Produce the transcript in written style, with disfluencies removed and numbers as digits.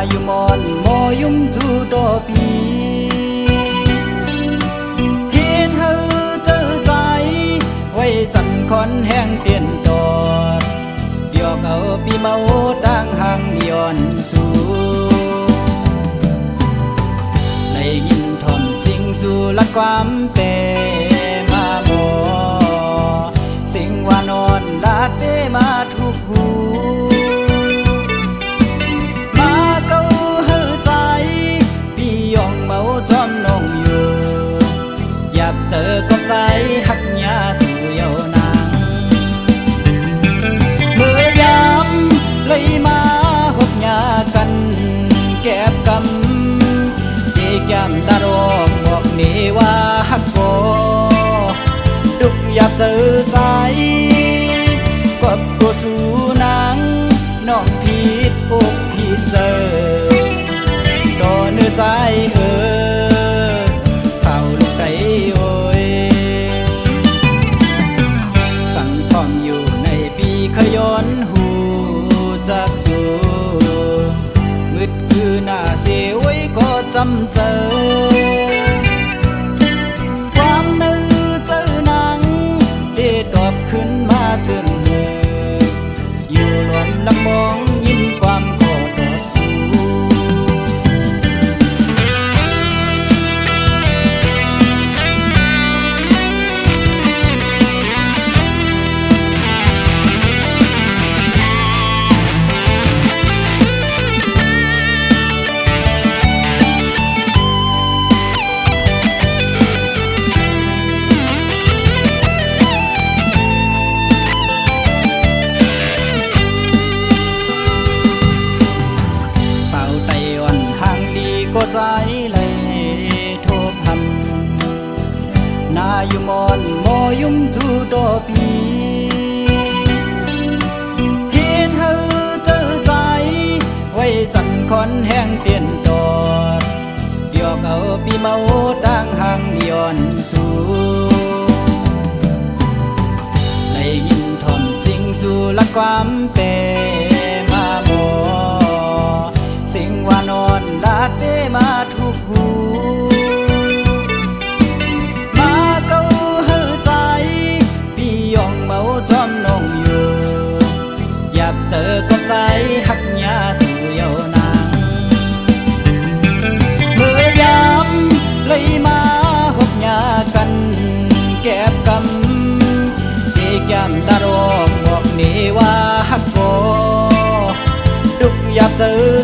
อยู่มอนโมยุ่มจูโตปีเฮ็ดให้เจอใจไว้สั่นคอนแห้งเตียนจอดเดี๋ยวเอาปีเมาตั้งห่างย้อนสู่ได้ยินทอมสิ่งสู่ลักความเป็นมาโมสิ่งว่านอนลาดเปมาทุกหูมาเก้าเฮือใจพี่ยองเมาจอมนองอยู่อยากเจอกับใจหักยาสู่เยาวนางเมื่อยามเลยมาหกยากันแก็บกำที่แก้มดารองบอกนี่ว่าหักโกดุกอยากเจอใจกบกูสู่นางน้องผิดอกผิดเจอต่อเนื้อใจเศร้าลูกไก่โอยสั่งพร้อมอยู่ในปีขย้อนหูจากสู่มืดคือหน้าเสียไว้ก็จำเจอความนึกเจอหนังได้ตอบขึ้นมาถึงอยู่รวมลำมองยิ้มความขอตอบสู่ก็ใจเลยโทบหันนาอยู่มอนโมยุ่มจูโตปีเฮ็ดให้เจอใจไว้สั่นคอนแห้งเตียนจอดเดี๋ยวเอาปีเมาตั้งห่างย้อนสู่ได้ยินทอมสิ่งสู่ลักความเป็นมาโมสิ่งว่านอนลาดเปมาทุกหูมาเก้าเฮือใจพี่ยองเมาจอมนองอยู่อยากเจอกับใจหักยาสู่เยาวนางเมื่อยามเลยมาหกยากันแก็บกำที่แก้มดารองบอกนี่ว่าหักโกดุกอยากเจอ